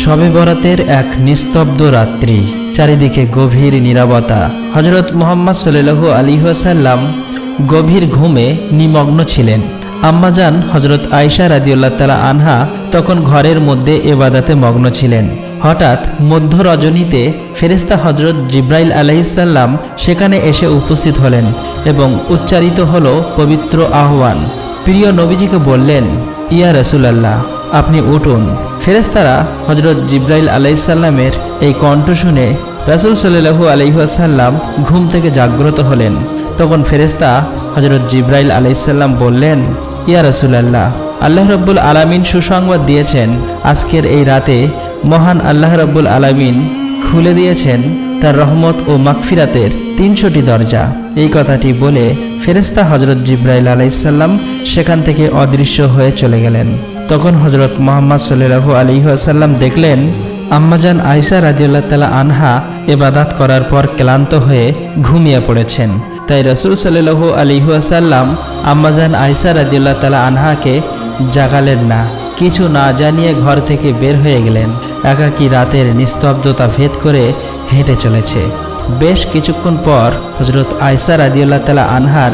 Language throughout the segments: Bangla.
শবে বরাতের এক নিস্তব্ধ রাত্রি, চারিদিকে গভীর নীরবতা। হযরত মুহাম্মদ সাল্লাল্লাহু আলাইহি ওয়াসাল্লাম গভীর ঘুমে নিমগ্ন ছিলেন। আম্মাজান হযরত আয়েশা রাদিয়াল্লাহু তাআলা আনহা তখন ঘরের মধ্যে ইবাদতে মগ্ন ছিলেন। হঠাৎ মধ্য রজনীতে ফেরেশতা হযরত জিবরাইল আলাইহিস সালাম সেখানে এসে উপস্থিত হলেন এবং উচ্চারিত হলো পবিত্র আহ্বান। প্রিয় নবীজিকে বললেন, ইয়া রাসূলুল্লাহ, আপনি উঠুন। ফেরেশতারা হযরত জিবরাইল আলাইহিস সালামের এই কণ্ঠ শুনে রাসূল সাল্লাল্লাহু আলাইহি ওয়াসাল্লাম ঘুম থেকে জাগ্রত হলেন। তখন ফেরেশতা হযরত জিবরাইল আলাইহিস সালাম বললেন, ইয়া রাসূলুল্লাহ, আল্লাহ রাব্বুল আলামিন সুসংবাদ দিয়েছেন, আজকের এই রাতে মহান আল্লাহ রাব্বুল আলামিন খুলে দিয়েছেন তার রহমত ও মাগফিরাতের ৩০০টি দরজা। এই কথাটি বলে ফেরেশতা হযরত জিবরাইল আলাইহিস সালাম সেখান থেকে অদৃশ্য হয়ে চলে গেলেন। তখন হযরত মুহাম্মদ সাল্লাল্লাহু আলাইহি ওয়াসাল্লাম দেখলেন আম্মাজান আয়েশা রাদিয়াল্লাহু তাআলা আনহা ইবাদত করার পর ক্লান্ত হয়ে ঘুমিয়ে পড়েছেন। তাই রাসূল সাল্লাল্লাহু আলাইহি ওয়াসাল্লাম আম্মাজান আয়েশা রাদিয়াল্লাহু তাআলা আনহাকে জাগালেন না। কিছু না জানিয়ে ঘর থেকে বের হয়ে গেলেন। একাকী রাতের নিস্তব্ধতা ভেদ করে হেঁটে চলেছে। বেশ কিছুক্ষণ পর হযরত আয়েশা রাদিয়াল্লাহু তাআলা আনহার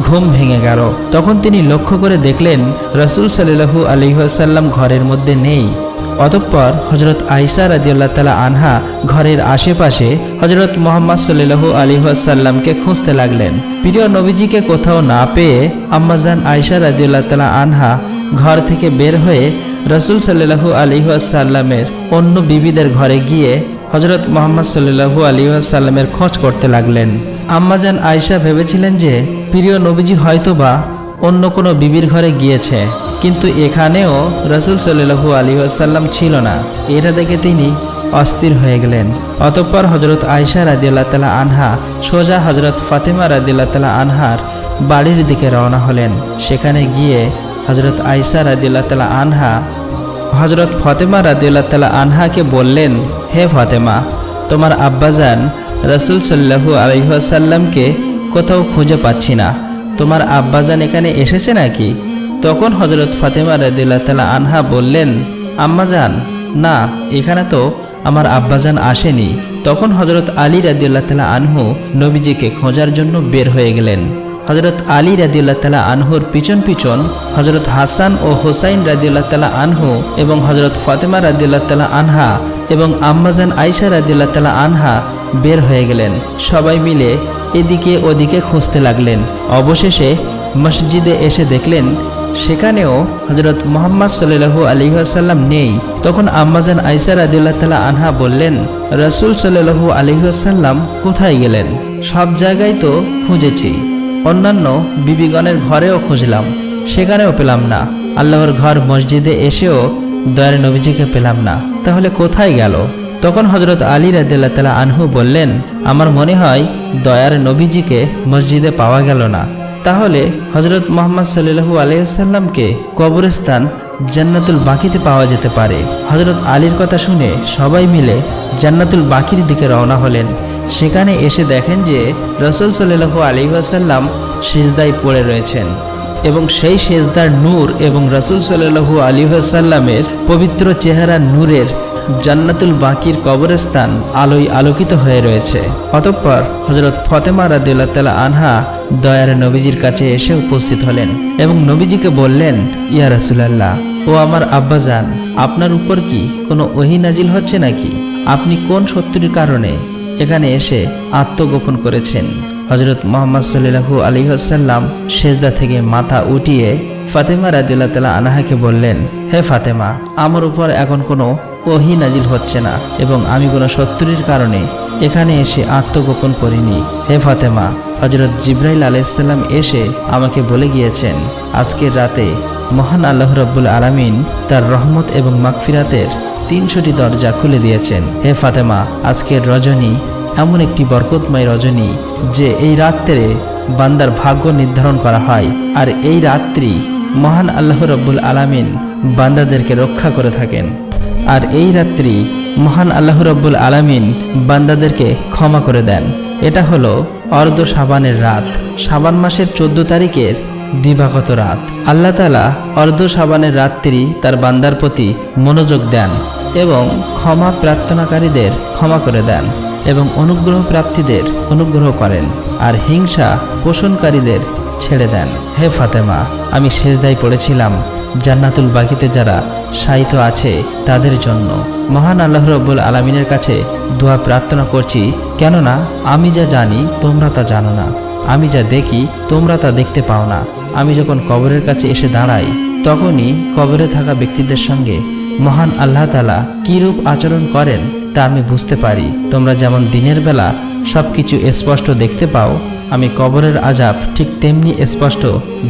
ঘুম ভেঙে গেল। তখন তিনি লক্ষ্য করে দেখলেন রাসূল সাল্লাল্লাহু আলাইহি ওয়াসাল্লাম ঘরের মধ্যে নেই। অতঃপর হযরত আয়েশা রাদিয়াল্লাহু তাআলা আনহা ঘরের আশেপাশে হযরত মুহাম্মদ সাল্লাল্লাহু আলাইহি ওয়াসাল্লামকে খুঁজতে লাগলেন। প্রিয় নবীজিকে কোথাও না পেয়ে আম্মাজান আয়েশা রাদিয়াল্লাহু তাআলা আনহা ঘর থেকে বের হয়ে রাসূল সাল্লাল্লাহু আলাইহি ওয়াসাল্লামের অন্য বিবিদের ঘরে গিয়ে হযরত মুহাম্মদ সাল্লাল্লাহু আলাইহি ওয়াসাল্লামের খোঁজ করতে লাগলেন। আম্মাজান আয়েশা ভেবেছিলেন যে প্রিয় নবীজি হয়তোবা অন্য কোনো বিবির ঘরে গিয়েছে, কিন্তু এখানেও রাসূল সাল্লাল্লাহু আলাইহি ওয়াসাল্লাম ছিল না। এটা দেখে তিনি অস্থির হয়ে গেলেন। অতঃপর হযরত আয়েশা রাদিয়াল্লাহু তাআলা আনহা সোজা হযরত ফাতেমা রাদিয়াল্লাহু তাআলা আনহার বাড়ির দিকে রওনা হলেন। সেখানে গিয়ে হযরত আয়েশা রাদিয়াল্লাহু তাআলা আনহা হযরত ফাতেমা রাদিয়াল্লাহু তাআলা আনহাকে বললেন, হে ফাতেমা, তোমার আব্বাজান রাসূল সাল্লাল্লাহু আলাইহি ওয়াসাল্লামকে কোথাও খুঁজে পাচ্ছি না। তোমার আব্বাজান এখানে এসেছে নাকি? তখন হযরত ফাতেমা রাদিয়াল্লাহু তাআলা আনহা বললেন, আম্মাজান, না, এখানে তো আমার আব্বাজান আসেনি। তখন হযরত আলী রাদিয়াল্লাহু তাআলা আনহু নবীজিকে খোঁজার জন্য বের হয়ে গেলেন। হযরত আলী রাদিয়াল্লাহু তাআলা আনহুর পিছন পিছন হযরত হাসান ও হোসাইন রাদিয়াল্লাহু তাআলা আনহু এবং হযরত ফাতেমা রাদিয়াল্লাহু তাআলা আনহা এবং আম্মাজান আয়েশা রাদিয়াল্লাহু তাআলা আনহা বের হয়ে গেলেন। সবাই মিলে এদিকে ওদিকে খুঁজতে লাগলেন। অবশেষে মসজিদে এসে দেখলেন সেখানেও হযরত মুহাম্মদ সাল্লাল্লাহু আলাইহি ওয়াসাল্লাম নেই। তখন আম্মাজান আয়েশা রাদিয়াল্লাহু তাআলা আনহা বললেন, রাসূল সাল্লাল্লাহু আলাইহি ওয়াসাল্লাম কোথায় গেলেন? সব জায়গায় তো খুঁজেছি, অন্যান্য বিবিগণের ঘরেও খুঁজলাম, সেখানেও পেলাম না। আল্লাহর ঘর মসজিদে এসেও দয়ার নবীজিকে পেলাম না, তাহলে কোথায় গেল? তখন হযরত আলী রাদিয়াল্লাহু তাআলা আনহু বললেন, আমার মনে হয় দয়ার নবীজিকে মসজিদে পাওয়া গেল না। তাহলে হযরত মুহাম্মদ সাল্লাল্লাহু আলাইহি ওয়াসাল্লামকে কবরস্থান জান্নাতুল বাকিতে পাওয়া যেতে পারে। হযরত আলীর কথা শুনে সবাই মিলে জান্নাতুল বাকির দিকে রওনা হলেন। সেখানে এসে দেখেন যে রাসূল সাল্লাল্লাহু আলাইহি ওয়াসাল্লাম সিজদায় পড়ে রয়েছেন এবং সেই সিজদার নূর এবং রাসূল সাল্লাল্লাহু আলাইহি ওয়াসাল্লামের পবিত্র চেহারার নূরের জান্নাতুল বাকির কবরস্থান আলোয় আলোকিত হয়ে রয়েছে। অতঃপর হযরত ফাতেমা রাদিয়াল্লাহু তাআলা আনহা দয়ার নবীজির কাছে এসে উপস্থিত হলেন এবং নবীজিকে বললেন, ইয়া রাসূলুল্লাহ, ও আমার আব্বাজান, আপনার উপর কি কোনো ওহী নাজিল হচ্ছে নাকি? আপনি কোন শত্রুর কারণে এখানে এসে আত্মগোপন করেছেন? হযরত মুহাম্মদ সাল্লাল্লাহু আলাইহি ওয়াসাল্লাম সিজদা থেকে মাথা উঠিয়ে ফাতেমা রাদিয়াল্লাহু তাআলা আনহাকে বললেন, হে ফাতেমা, আমার উপর এখন কোনো ওহী নাজিল হচ্ছে না এবং আমি কোনো শত্রুর কারণে এখানে এসে আত্মগোপন করিনি। হে ফাতেমা, হযরত জিবরাইল আলাইহিস সালাম এসে আমাকে বলে গিয়েছেন আজকের রাতে মহান আল্লাহ রাব্বুল আলামিন তার রহমত এবং মাগফিরাতের ৩০০টি দরজা খুলে দিয়েছেন। হে ফাতেমা, আজকের রজনী এমন একটি বরকতময় রজনী যে এই রাত্রে বান্দার ভাগ্য নির্ধারণ করা হয়, আর এই রাত্রি মহান আল্লাহ রাব্বুল আলামিন বান্দাদেরকে রক্ষা করে থাকেন। আর এই রাত্রি মহান আল্লাহ রাব্বুল আলামিন বান্দাদেরকে ক্ষমা করে দেন। এটা হলো অর্ধ শাবানের রাত, শাবান মাসের 14 তারিখের দিবাগত রাত। আল্লাহ তাআলা অর্ধ শাবানের রাত্রি তার বান্দার প্রতি মনোযোগ দেন। এবং ক্ষমা প্রার্থনাকারীদের ক্ষমা করে দেন এবং অনুগ্রহ প্রাপ্তিদের অনুগ্রহ করেন আর হিংসা পোষণকারীদের ছেড়ে দেন। হে ফাতেমা, আমি সেজদায় পড়েছিলাম জান্নাতুল বাকিতে যারা শায়িত আছে তাদের জন্য। মহান আল্লাহ রাব্বুল আলামিনের কাছে দোয়া প্রার্থনা করছি, কেননা আমি যা জানি তোমরা তা জানো না, আমি যা দেখি তোমরা তা দেখতে পাও না। আমি যখন কবরের কাছে এসে দাঁড়াই তখনই কবরে থাকা ব্যক্তিদের সঙ্গে মহান আল্লাহ তাআলা কীরূপ আচরণ করেন তা আমি বুঝতে পারি। তোমরা যেমন দিনের বেলা সব কিছু স্পষ্ট দেখতে পাও, আমি কবরের আযাব ঠিক তেমনি স্পষ্ট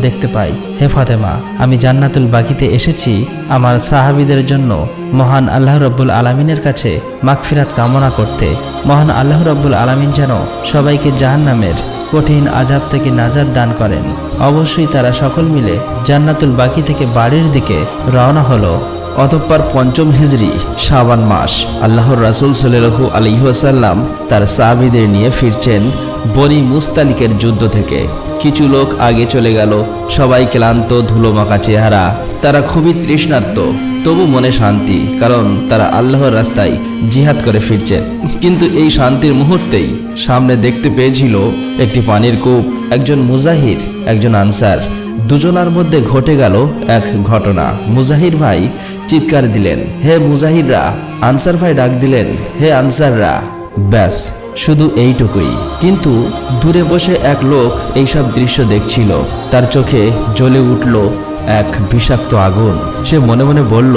দেখতে পাই। হে ফাতেমা, আমি জান্নাতুল বাকিতে এসেছি আমার সাহাবীদের জন্য মহান আল্লাহ রাব্বুল আলামিনের কাছে মাগফিরাত কামনা করতে। মহান আল্লাহ রাব্বুল আলামিন যেন সবাইকে জাহান্নামের কঠিন আযাব থেকে নাজাত দান করেন। অবশ্যই তারা সকল মিলে জান্নাতুল বাকি থেকে বাড়ির দিকে রওনা হলো। অতঃপর পঞ্চম হিজরি শাবান মাস আল্লাহর রাসূল সাল্লাল্লাহু আলাইহি ওয়াসাল্লাম তার সাহাবীদের নিয়ে ফিরছেন বনি মুস্তালিকের যুদ্ধ থেকে। কিছু লোক আগে চলে গেল, সবাই ক্লান্ত, ধুলোমাখা চেহারা, তারা খুবই তৃষ্ণার্ত, তবু মনে শান্তি, কারণ তারা আল্লাহর রাস্তায় জিহাদ করে ফিরছেন। কিন্তু এই শান্তির মুহূর্তেই সামনে দেখতে পেয়েছিল একটি পানির কূপ, একজন মুজাহির, একজন আনসার। দুজনার মধ্যে ঘটে গেল এক ঘটনা। মুজাহির ভাই চিৎকার দিলেন, হে মুজাহিররা! আনসার ভাই ডাক দিলেন, হে আনসাররা! ব্যাস, শুধু এইটুকুই। কিন্তু দূরে বসে এক লোক এইসব দৃশ্য দেখছিল, তার চোখে জ্বলে উঠল এক বিষাক্ত আগুন। সে মনে মনে বলল,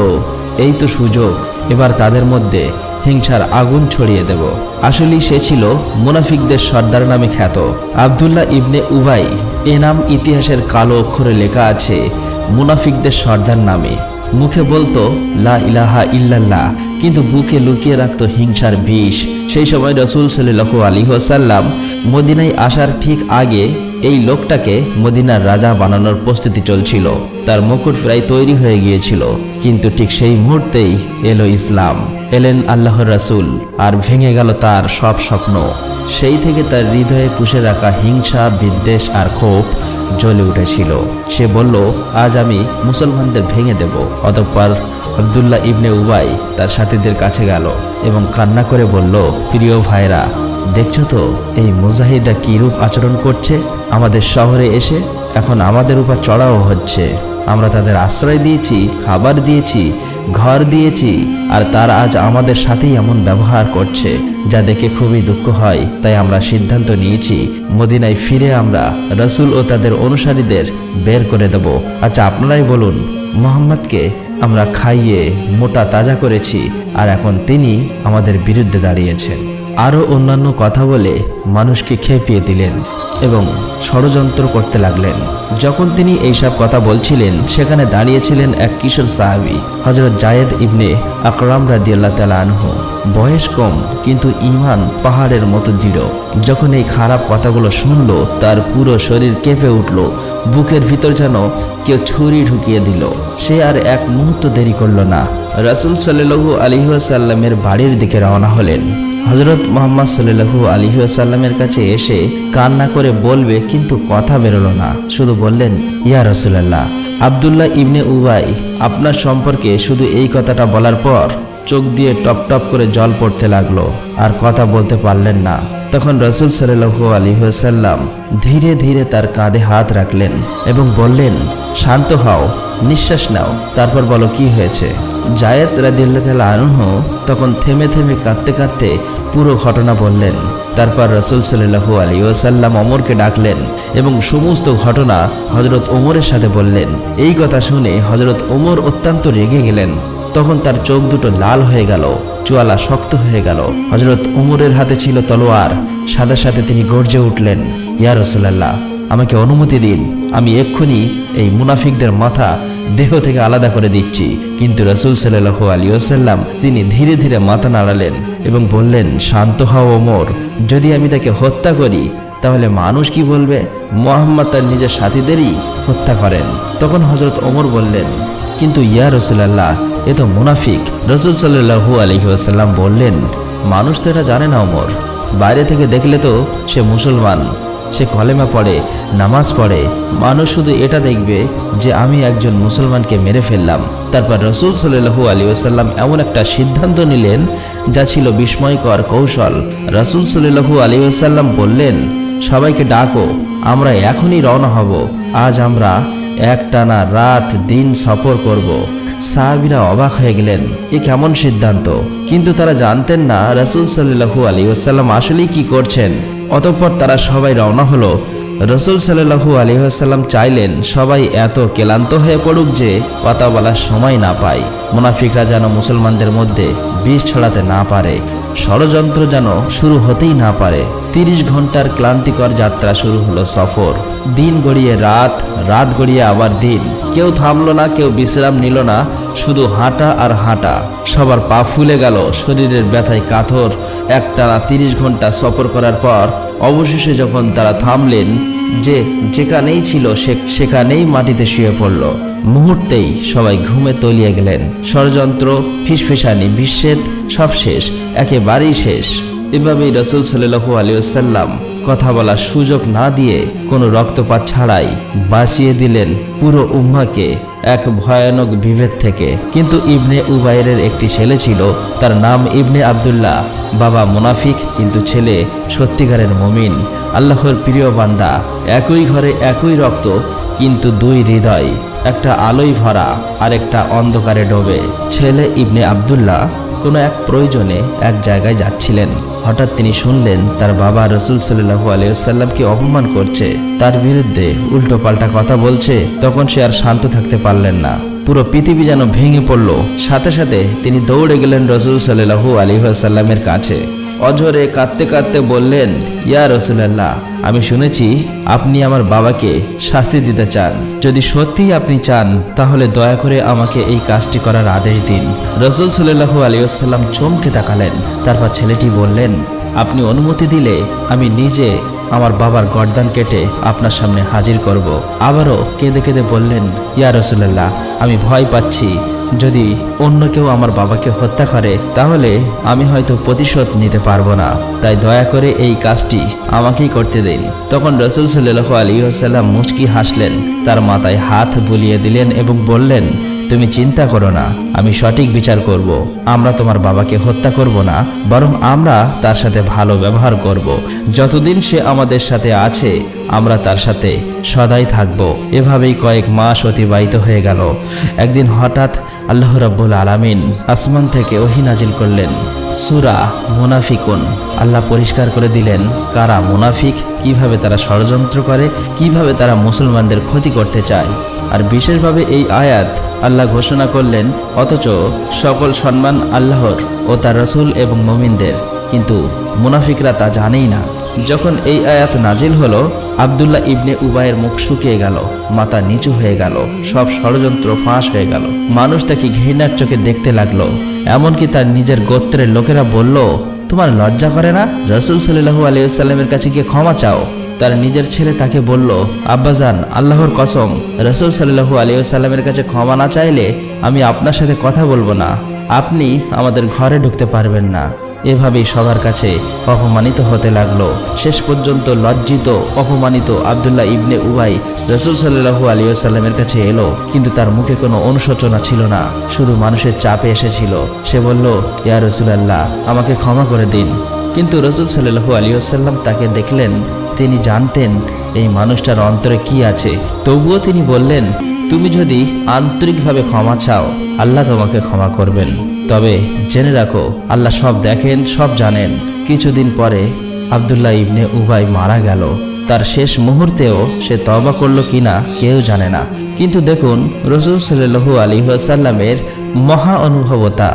এই তো সুযোগ, এবার তাদের মধ্যে হিংসার আগুন ছড়িয়ে দেব। আসলেই সে ছিল মুনাফিকদের সর্দার নামে খ্যাত আব্দুল্লাহ ইবনে উবাই। এ নাম ইতিহাসের কালো অক্ষরে লেখা আছে মুনাফিকদের সর্দার নামে। মুখে বলতো লা ইলাহা ইল্লাল্লাহ, কিন্তু বুকে লুকিয়ে রাখত হিংসার বিষ। সেই সময় রাসূল সাল্লাল্লাহু আলাইহি ওয়াসাল্লাম মদিনায় আসার ঠিক আগে এই লোকটাকে মদিনার রাজা বানানোর প্রস্তুতি চলছিল। তার মুকুট প্রায় তৈরি হয়ে গিয়েছিল, কিন্তু ঠিক সেই মুহূর্তেই এলো ইসলাম, এলেন আল্লাহর রাসূল, আর ভেঙে গেল তার সব স্বপ্ন। সেই থেকে তার হৃদয়ে পুষে রাখা হিংসা, বিদ্বেষ আর ক্ষোভ জ্বলে উঠেছিল। সে বলল, আজ আমি মুসলমানদের ভেঙে দেব। অতঃপর আব্দুল্লাহ ইবনে উবাই তার সাথীদের কাছে গেল এবং কান্না করে বলল, প্রিয় ভাইরা, দেখছো তো এই মুজাহিদরা কিরূপ আচরণ করছে? আমাদের শহরে এসে এখন আমাদের উপর চড়াও হচ্ছে। আমরা তাদের আশ্রয় দিয়েছি, খাবার দিয়েছি, ঘর দিয়েছি, আর তারা আজ আমাদের সাথেই এমন ব্যবহার করছে, যা দেখে খুবই দুঃখ হয়। তাই আমরা সিদ্ধান্ত নিয়েছি মদিনায় ফিরে আমরা রাসূল ও তাদের অনুসারীদের বের করে দেব। আচ্ছা, আপনারাই বলুন, মুহাম্মদকে আমরা খাইয়ে মোটা তাজা করেছি, আর এখন তিনি আমাদের বিরুদ্ধে দাঁড়িয়েছেন। আরও অন্যান্য কথা বলে মানুষকে খেপিয়ে দিলেন এবং ষড়যন্ত্র করতে লাগলেন। যখন তিনি এইসব কথা বলছিলেন, সেখানে দাঁড়িয়েছিলেন এক কিশোর সাহাবী হযরত যায়েদ ইবনে আকরাম রাদিয়াল্লাহু তাআলা আনহু। বয়স কম, কিন্তু ঈমান পাহাড়ের মতো দৃঢ়। যখন এই খারাপ কথাগুলো শুনল, তার পুরো শরীর কেঁপে উঠল, বুকের ভিতর যেন কেউ ছুরি ঢুকিয়ে দিল। সে আর এক মুহূর্ত দেরি করল না, রাসূল সাল্লাল্লাহু আলাইহি ওয়াসাল্লামের বাড়ির দিকে রওনা হলেন। হযরত মুহাম্মদ সাল্লাল্লাহু আলাইহি ওয়াসাল্লামের কাছে এসে কান্না করে বলবে, কিন্তু কথা বেরোলো না। শুধু বললেন, ইয়া রাসূলুল্লাহ, আব্দুল্লাহ ইবনে উবাই আপনার সম্পর্কে শুধু এই কথাটা বলার পর চোখ দিয়ে টপ টপ করে জল পড়তে লাগলো, আর কথা বলতে পারলেন না। তখন রাসূল সাল্লাল্লাহু আলাইহি ওয়াসাল্লাম ধীরে ধীরে তার কাঁধে হাত রাখলেন এবং বললেন, শান্ত হও, নিঃশ্বাস নাও, তারপর বলো কি হয়েছে। যায়েদ রাদিয়াল্লাহু তাআলা আনহু তখন থেমে থেমে কাঁদতে কাঁদতে পুরো ঘটনা বললেন। তারপর রাসূল সাল্লাল্লাহু আলাইহি ওয়াসাল্লাম ওমরকে ডাকলেন এবং সমস্ত ঘটনা হযরত ওমরের সাথে বললেন। এই কথা শুনে হযরত ওমর অত্যন্ত রেগে গেলেন। তখন তার চোখ দুটো লাল হয়ে গেল, চোয়ালা শক্ত হয়ে গেল। হযরত ওমরের হাতে ছিল তলোয়ার। সাথে সাথে তিনি গর্জে উঠলেন, ইয়া রাসূলুল্লাহ, আমাকে অনুমতি দিন, আমি এক্ষুনি এই মুনাফিকদের মাথা দেহ থেকে আলাদা করে দিচ্ছি। কিন্তু রাসূল সাল্লাল্লাহু আলাইহি ওয়াসাল্লাম তিনি ধীরে ধীরে মাথা নাড়ালেন এবং বললেন, শান্ত হও ওমর, যদি আমি তাকে হত্যা করি তাহলে মানুষ কি বলবে? মুহাম্মদ তার নিজের সাথীদেরই হত্যা করেন। তখন হযরত ওমর বললেন, কিন্তু ইয়া রাসূলুল্লাহ, এ তো মুনাফিক। রাসূল সাল্লাল্লাহু আলাইহি ওয়াসাল্লাম বললেন, মানুষ তো এটা জানে না ওমর, বাইরে থেকে দেখলে তো সে মুসলমান, সে কলেমা পড়ে, নামাজ পড়ে, মানুষ শুধু এটা দেখবে যে আমি একজন মুসলমানকে মেরে ফেললাম। তারপর রাসূল সাল্লাল্লাহু আলাইহি ওয়াসাল্লাম এমন একটা সিদ্ধান্ত নিলেন যা ছিল বিস্ময়কর কৌশল। রাসূল সাল্লাল্লাহু আলাইহি ওয়াসাল্লাম বললেন, সবাইকে ডাকো, আমরা এখনই রওনা হব। আজ আমরা একটানা রাত দিন সফর করব। সাহাবীরা অবাক হয়ে গেলেন, এ কেমন সিদ্ধান্ত? কিন্তু তারা জানতেন না রাসূল সাল্লাল্লাহু আলাইহি ওয়াসাল্লাম আসলেই কি করছেন। অতঃপর তারা সবাই রওনা হলো। রাসূল সাল্লাল্লাহু আলাইহি ওয়াসাল্লাম চাইলেন সবাই এত ক্লান্ত হয়ে পড়ুক যে কথা বলার সময় না পায়। মুনাফিকরা যেন মুসলমানদের মধ্যে বিষ ছড়াতে না পারে, ষড়যন্ত্র যেন শুরু হতেই না পারে। 30 ঘন্টার ক্লান্তিকর যাত্রা শুরু হলো সফর। দিন গড়িয়ে রাত, রাত গড়িয়ে আবার দিন। কেউ থামলো না, কেউ বিশ্রাম নিল না, শুধু হাঁটা আর হাঁটা। সবার পা ফুলে গেল, শরীরের ব্যথায় কাতর। একটানা 30 ঘন্টা সফর করার পর অবশেষে যখন তারা থামলেন, যেখানেই ছিল সেখানেই মাটিতে শুয়ে পড়ল। মুহূর্তেই সবাই ঘুমে তলিয়ে গেলেন। ষড়যন্ত্র, ফিসফিসানি, বিচ্ছেদ সব শেষ, একেবারেই শেষ। এভাবেই রাসূল সাল্লাল্লাহু আলাইহি ওয়াসাল্লাম কথা বলার সুযোগ না দিয়ে কোনো রক্তপাত ছাড়াই বাঁচিয়ে দিলেন পুরো উম্মাহকে এক ভয়ানক বিভেদ থেকে। কিন্তু ইবনে উবাইরের একটি ছেলে ছিল, তার নাম ইবনে আব্দুল্লাহ। বাবা মুনাফিক, কিন্তু ছেলে সত্যিকারের মুমিন, আল্লাহর প্রিয় বান্দা। একই ঘরে একই রক্ত, কিন্তু দুই হৃদয়, একটা আলোয় ভরা আর একটা অন্ধকারে ডোবে। ছেলে ইবনে আব্দুল্লাহ কোনো এক প্রয়োজনে এক জায়গায় যাচ্ছিলেন। হঠাৎ তিনি শুনলেন তার বাবা রাসূল সাল্লাল্লাহু আলাইহি ওয়াসাল্লামকে অপমান করছে, তার বিরুদ্ধে উল্টোপাল্টা কথা বলছে। তখন সে আর শান্ত থাকতে পারলেন না, পুরো পৃথিবী যেন ভেঙে পড়ল। সাথে সাথে তিনি দৌড়ে গেলেন রাসূল সাল্লাল্লাহু আলাইহি ওয়াসাল্লামের কাছে। অঝরে কাঁদতে কাঁদতে বললেন, ইয়া রাসূলুল্লাহ, আমি শুনেছি আপনি আমার বাবাকে শাস্তি দিতে চান। যদি সত্যিই আপনি চান তাহলে দয়া করে আমাকে এই কাজটি করার আদেশ দিন। রাসূল সাল্লাল্লাহু আলাইহি ওয়াসাল্লাম চমকে তাকালেন। তারপর ছেলেটি বললেন, আপনি অনুমতি দিলে আমি নিজে আমার বাবার গর্দান কেটে আপনার সামনে হাজির করব। আবারও কেঁদে কেঁদে বললেন, ইয়া রাসূলুল্লাহ, আমি ভয় পাচ্ছি যদি অন্য কেউ আমার বাবাকে হত্যা করে তাহলে আমি হয়তো প্রতিশোধ নিতে পারবো না, তাই দয়া করে এই কাজটি আমাকেই করতে দিন। তখন রাসূল সাল্লাল্লাহু আলাইহি ওয়াসাল্লাম মুচকি হাসলেন, তার মাথায় হাত বুলিয়ে দিলেন এবং বললেন, তুমি চিন্তা করো না, আমি সঠিক বিচার করব। আমরা তোমার বাবাকে হত্যা করব না, বরং আমরা তার সাথে ভালো ব্যবহার করব। যতদিন সে আমাদের সাথে আছে আমরা তার সাথে সদাই থাকব। এভাবেই কয়েক মাস অতিবাহিত হয়ে গেল। একদিন হঠাৎ আল্লাহ রাব্বুল আলামিন আসমান থেকে ওহী নাজিল করলেন, সূরা মুনাফিকুন। আল্লাহ পরিষ্কার করে দিলেন কারা মুনাফিক, কিভাবে তারা ষড়যন্ত্র করে, কিভাবে তারা মুসলমানদের ক্ষতি করতে চায়। আর বিশেষভাবে এই আয়াত আল্লাহ ঘোষণা করলেন, অথচ সকল সম্মান আল্লাহর ও তার রাসূল এবং মুমিনদের, কিন্তু মুনাফিকরা তা জানেই না। যখন এই আয়াত নাজিল হলো, আব্দুল্লাহ ইবনে উবাইয়ের মুখ শুকিয়ে গেল, মাথা নিচু হয়ে গেল, সব ষড়যন্ত্র ফাঁস হয়ে গেল। মানুষ তাকে ঘৃণার চোখে দেখতে লাগলো। এমনকি তার নিজের গোত্রের লোকেরা বলল, তোমার লজ্জা করে না? রাসূল সাল্লাল্লাহু আলাইহি ওয়াসাল্লামের কাছে গিয়ে ক্ষমা চাও। তার নিজের ছেলে তাকে বলল, আব্বাজান, আল্লাহর কসম, রাসূল সাল্লাল্লাহু আলাইহি ওয়াসাল্লামের কাছে ক্ষমা না চাইলে আমি আপনার সাথে কথা বলবো না, আপনি আমাদের ঘরে ঢুকতে পারবেন না। এভাবেই সবার কাছে অপমানিত হতে লাগলো। শেষ পর্যন্ত লজ্জিত, অপমানিত আব্দুল্লাহ ইবনে উবাই রাসূল সাল্লাল্লাহু আলাইহি ওয়াসাল্লামের কাছে এলো, কিন্তু তার মুখে কোনো অনুশোচনা ছিল না, শুধু মানুষের চাপে এসেছিল। সে বলল, ইয়া রাসূলুল্লাহ, আমাকে ক্ষমা করে দিন। কিন্তু রাসূল সাল্লাল্লাহু আলাইহি ওয়াসাল্লাম তাকে দেখলেন, তিনি জানতেন এই মানুষটার অন্তরে কি আছে। তবুও তিনি বললেন, তুমি যদি আন্তরিকভাবে ক্ষমা চাও আল্লাহ তোমাকে ক্ষমা করবেন। তবে জেনে রাখো, আল্লাহ সব দেখেন, সব জানেন। কিছুদিন পরে আব্দুল্লাহ ইবনে উবাই মারা গেল। তার শেষ মুহূর্তেও সে তওবা করলো কিনা কেউ জানে না। কিন্তু দেখুন রাসূল সাল্লাল্লাহু আলাইহি ওয়াসাল্লামের মহা অনুভবতা।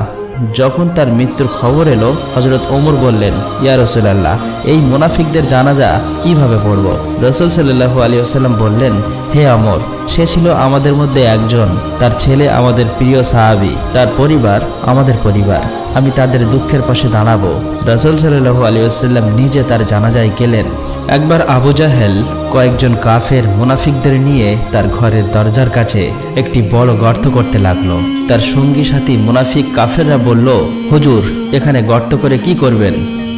যখন তার মৃত্যুর খবর এলো, হযরত ওমর বললেন, ইয়া রাসূলুল্লাহ, এই মুনাফিকদের জানাজা কিভাবে পড়ব? রাসূল সাল্লাল্লাহু আলাইহি ওয়াসাল্লাম বললেন, হে ওমর, সে ছিল আমাদের মধ্যে একজন, তার ছেলে আমাদের প্রিয় সাহাবী, তার পরিবার আমাদের পরিবার, আমি তাদের দুঃখের পাশে দাঁড়াবো। রাসূল সাল্লাল্লাহু আলাইহি ওয়াসাল্লাম নিজে তার জানাজায় গেলেন। একবার আবু জাহেল কয়েকজন কাফের মুনাফিকদের নিয়ে তার ঘরের দরজার কাছে একটি বড় গর্ত করতে লাগলো। তার সঙ্গী সাথী মুনাফিক কাফেররা বলল, হুজুর, এখানে গর্ত করে কি করবেন?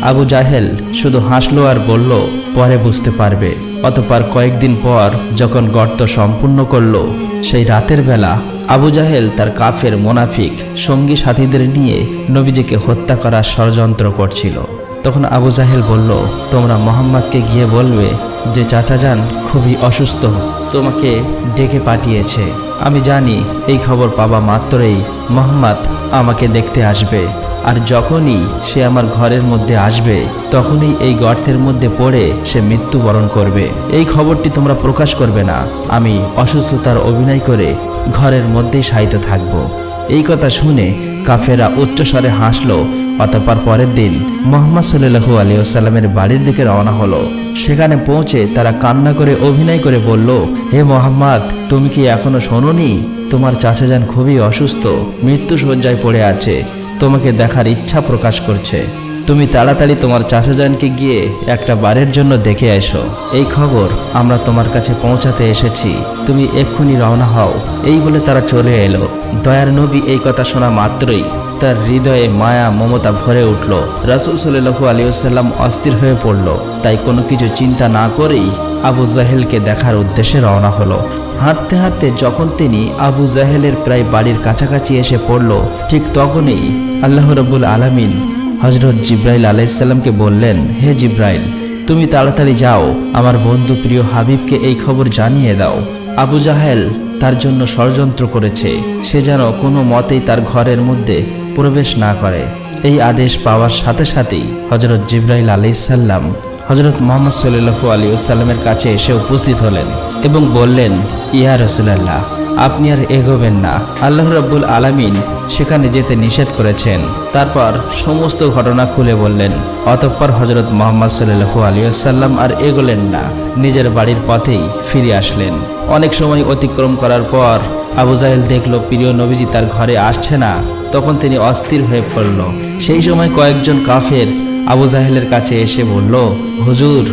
আবু জাহেল শুধু হাসলো আর বলল, পরে বুঝতে পারবে। অতঃপর কয়েকদিন পর যখন গর্ত সম্পূর্ণ করলো, সেই রাতের বেলা আবু জাহেল তার কাফের মোনাফিক সঙ্গী সাথীদের নিয়ে নবীজিকে হত্যা করার ষড়যন্ত্র করছিল। তখন আবু জাহেল বলল, তোমরা মোহাম্মদকে গিয়ে বলবে যে চাচাজান খুবই অসুস্থ, তোমাকে ডেকে পাঠিয়েছে। আমি জানি এই খবর পাবা মাত্রই মোহাম্মদ আমাকে দেখতে আসবে, আর যখনই সে আমার ঘরের মধ্যে আসবে তখনই এই গর্তের মধ্যে পড়ে সে মৃত্যুবরণ করবে। এই খবরটি তোমরা প্রকাশ করবে না। আমি অসুস্থতার অভিনয় করে ঘরের মধ্যেই শায়িত থাকব। এই কথা শুনে কাফেরা উচ্চস্বরে হাসল। অতঃপর পরের দিন মুহাম্মদ সাল্লাল্লাহু আলাইহি ওয়াসাল্লামের বাড়ির দিকে রওনা হলো। সেখানে পৌঁছে তারা কান্না করে অভিনয় করে বলল, হে মুহাম্মদ, তুমি কি এখনো শোনোনি? তোমার চাচাজান খুবই অসুস্থ, মৃত্যুশয্যায় পড়ে আছে, তোমাকে দেখার ইচ্ছা প্রকাশ করছে। তুমি তাড়াতাড়ি তোমার চাচাজানকে গিয়ে একটা বারের জন্য দেখে এসো। এই খবর আমরা তোমার কাছে পৌঁছাতে এসেছি, তুমি এক্ষুনি রওনা হও। এই বলে তারা চলে এলো। দয়ার নবী এই কথা শোনা মাত্রই তার হৃদয়ে মায়া মমতা ভরে উঠল। রাসূল সাল্লাল্লাহু আলাইহি ওয়াসাল্লাম অস্থির হয়ে পড়ল। তাই কোনো কিছু চিন্তা না করেই আবু জাহেলকে দেখার উদ্দেশ্যে রওনা হলো। হাঁটতে হাঁটতে যখন তিনি আবু জাহেলের প্রায় বাড়ির কাছাকাছি এসে পড়ল, ঠিক তখনই আল্লাহ রাব্বুল আলামিন হযরত জিব্রাইল আলাইহিস সালামকে বললেন, হে জিব্রাইল, তুমি তাড়াতাড়ি যাও, আমার বন্ধু প্রিয় হাবিবকে এই খবর জানিয়ে দাও। আবু জাহেল তার জন্য ষড়যন্ত্র করেছে, সে যেন কোনো মতেই তার ঘরের মধ্যে প্রবেশ না করে। এই আদেশ পাওয়ার সাথে সাথেই হযরত জিব্রাইল আলাইহিস সালাম হযরত মুহাম্মদ সাল্লাল্লাহু আলাইহি ওয়াসাল্লামের কাছে এসে উপস্থিত হলেন এবং বললেন, ইয়া রাসূলুল্লাহ, আপনি আর এগোবেন না, আল্লাহ রাব্বুল আলামিন সেখানে যেতে নিষেধ করেছেন। তারপর সমস্ত ঘটনা খুলে বললেন। অতঃপর হযরত মুহাম্মদ সাল্লাল্লাহু আলাইহি ওয়াসাল্লাম আর এগোলেন না, নিজের বাড়ির পথেই ফিরে আসলেন। অনেক সময় অতিক্রম করার পর আবু জাহেল দেখল প্রিয় নবীজি তার ঘরে আসছে না। তখন তিনি অস্থির হয়ে পড়ল। সেই সময় কয়েকজন কাফের আবু জাহেলের কাছে এসে বলল, হুজুর,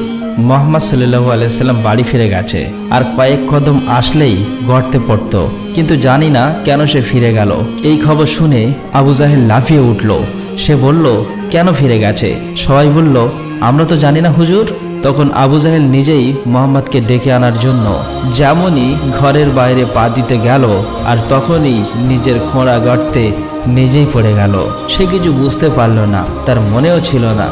মুহাম্মদ সাল্লাল্লাহু আলাইহি ওয়াসাল্লাম বাড়ি ফিরে গেছে, আর কয়েক কদম আসলেই গর্তে পড়ত, কিন্তু জানি না কেন সে ফিরে গেল। এই খবর শুনে আবু জাহেল লাফিয়ে উঠল। সে বলল, কেন ফিরে গেছে? সবাই বলল, আমরা তো জানি না হুজুর। তখন আবু জাহেল নিজেই মুহাম্মদকে ডেকে আনার জন্য যেমনই ঘরের বাইরে পা দিতে গেল, আর তখনই নিজের খোঁড়া গর্তে নিজেই পড়ে গেল। সে কিছু বুঝতে পারল না, তার মনেও ছিল না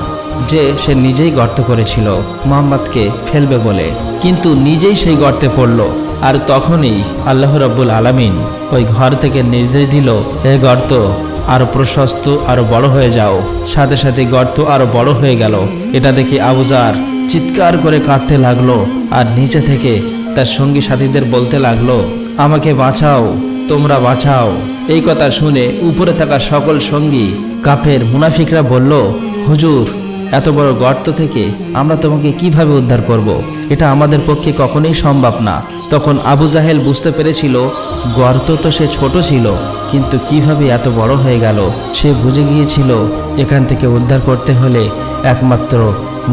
যে সে নিজেই গর্ত করেছিল মুহাম্মদকে ফেলবে বলে, কিন্তু নিজেই সেই গর্তে পড়ল। আর তখনই আল্লাহ রাব্বুল আলামিন ওই ঘর থেকে নির্দেশ দিল, হে গর্ত, আরো প্রশস্ত, আরো বড় হয়ে যাও। সাথে সাথে গর্ত আরো বড় হয়ে গেল। এটা দেখে আবু জার চিৎকার করে কাঁদতে লাগলো, আর নিচে থেকে তার সঙ্গী সাথীদের বলতে লাগলো, আমাকে বাঁচাও, তোমরা বাঁচাও। এই কথা শুনে উপরে থাকা সকল সঙ্গী কাফের মুনাফিকরা বলল, হুজুর, এত বড় গর্ত থেকে আমরা তোমাকে কিভাবে উদ্ধার করব? এটা আমাদের পক্ষে কখনোই সম্ভব না। তখন আবু জাহেল বুঝতে পেরেছিল গর্ত তো সে ছোট ছিল, কিন্তু কিভাবে এত বড় হয়ে গেল সে বুঝে গিয়েছিল। এখান থেকে উদ্ধার করতে হলে একমাত্র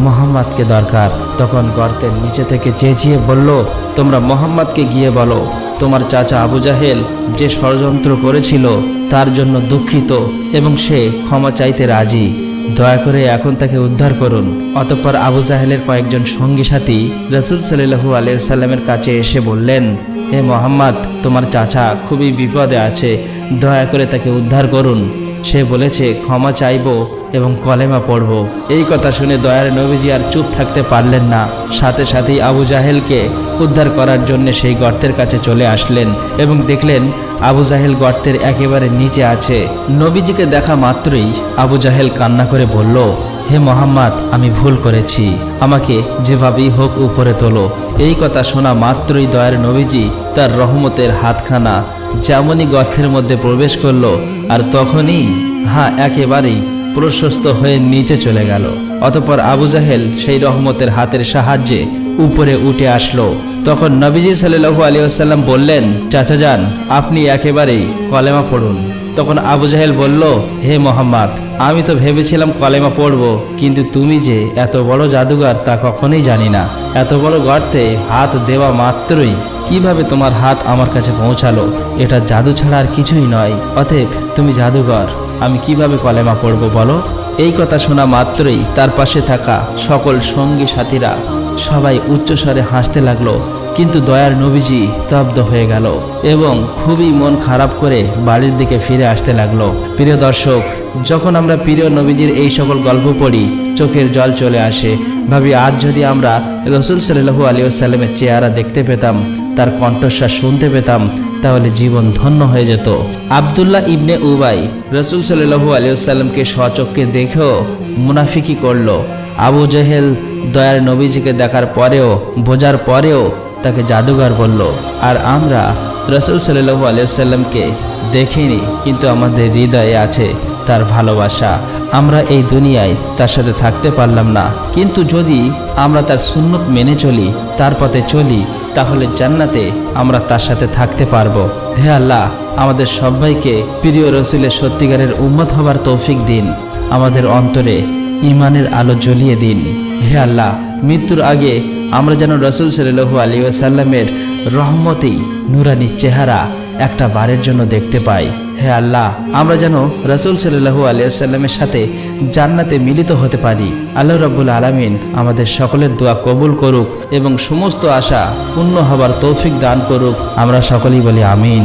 মুহাম্মদকে দরকার। তখন গর্তের নিচে থেকে চেঁচিয়ে বলল, তোমরা মুহাম্মদকে গিয়ে বলো তোমার চাচা আবু জাহেল যে ষড়যন্ত্র করেছিল তার জন্য দুঃখিত এবং সে ক্ষমা চাইতে রাজি। দয়া করে এখন তাকে উদ্ধার করুন। অতঃপর আবু জাহেলের কয়েকজন সঙ্গী সাথী রাসূল সাল্লাল্লাহু আলাইহি ওয়াসাল্লামের কাছে এসে বললেন, হে মুহাম্মদ, তোমার চাচা খুবই বিপদে আছে, দয়া করে তাকে উদ্ধার করুন। সে বলেছে ক্ষমা চাইব এবং কলেমা পড়ব। এই কথা শুনে দয়ার নবীজি আর চুপ থাকতে পারলেন না। সাথে সাথেই আবু জাহেলকে উদ্ধার করার জন্য সেই গর্তের কাছে চলে আসলেন এবং দেখলেন আবু জাহেল গর্তের একেবারে নিচে আছে। নবীজিকে দেখা মাত্রই আবু জাহেল কান্না করে বলল, হে মুহাম্মদ, আমি ভুল করেছি, আমাকে যেভাবেই হোক উপরে তোলো। এই কথা শোনা মাত্রই দয়ার নবীজি তার রহমতের হাতখানা যেমনই গর্তের মধ্যে প্রবেশ করলো, আর তখনই একেবারেই প্রশস্ত হয়ে নিচে চলে গেল। অতঃপর আবু জাহেল সেই রহমতের হাতের সাহায্যে উপরে উঠে আসলো। তখন নবীজি সাল্লাল্লাহু আলাইহি ওয়াসাল্লাম বললেন, চাচা যান, আপনি একেবারেই কলেমা পড়ুন। তখন আবু জাহেল বলল, হে মুহাম্মদ, আমি তো ভেবেছিলাম কলেমা পড়ব, কিন্তু তুমি যে এত বড় জাদুঘর তা কখনোই জানি না। এত বড় গর্তে হাত দেওয়া মাত্রই কিভাবে তোমার হাত আমার কাছে পৌঁছালো? এটা জাদু ছাড়া আর কিছুই নয়। অতএব তুমি জাদুঘর, আমি কিভাবে কলেমা পড়ব বলো? এই কথা শোনা মাত্রই তার পাশে থাকা সকল সঙ্গী সাথীরা সবাই উচ্চস্বরে হাসতে লাগলো, কিন্তু দয়ার নবীজি স্তব্ধ হয়ে গেল এবং খুবই মন খারাপ করে বাড়ির দিকে ফিরে আসতে লাগলো। প্রিয় দর্শক, যখন আমরা প্রিয় নবীজির এই সকল গল্প পড়ি চোখের জল চলে আসে। ভাবি আজ যদি আমরা রাসূল সাল্লাল্লাহু আলাইহি ওয়াসাল্লামের চেহারা দেখতে পেতাম, তার কণ্ঠস্বর শুনতে পেতাম, তাহলে জীবন ধন্য হয়ে যেত। আব্দুল্লাহ ইবনে উবাই রাসূল সাল্লাল্লাহু আলাইহি ওয়াসাল্লামকে স্বচক্ষে দেখেও মুনাফিকি করলো। আবু জেহেল দয়ার নবীজিকে দেখার পরেও, বোঝার পরেও তাকে জাদুঘর বলল। আর আমরা রাসূল সাল্লাল্লাহু আলাইহি ওয়াসাল্লামকে দেখিনি, কিন্তু আমাদের হৃদয়ে আছে তার ভালোবাসা। আমরা এই দুনিয়ায় তার সাথে থাকতে পারলাম না, কিন্তু যদি আমরা তার সুন্নত মেনে চলি, তার পথে চলি, তাহলে জান্নাতে আমরা তার সাথে থাকতে পারবো। হে আল্লাহ, আমাদের সবাইকে প্রিয় রাসূলের সত্যিকারের উম্মত হবার তৌফিক দিন। আমাদের অন্তরে ঈমানের আলো জ্বলিয়ে দিন। হে আল্লাহ, মৃত্যুর আগে আমরা যেন রাসূল সাল্লাল্লাহু আলাইহি ওয়াসাল্লামের রহমতেই নুরানি চেহারা একটা বারের জন্য দেখতে পাই। হে আল্লাহ, আমরা যেন রাসূল সাল্লাল্লাহু আলাইহি ওয়াসাল্লামের সাথে জান্নাতে মিলিত হতে পারি। আল্লাহ রাব্বুল আলামিন আমাদের সকলের দোয়া কবুল করুক এবং সমস্ত আশা পূর্ণ হবার তৌফিক দান করুক। আমরা সকলেই বলি আমিন।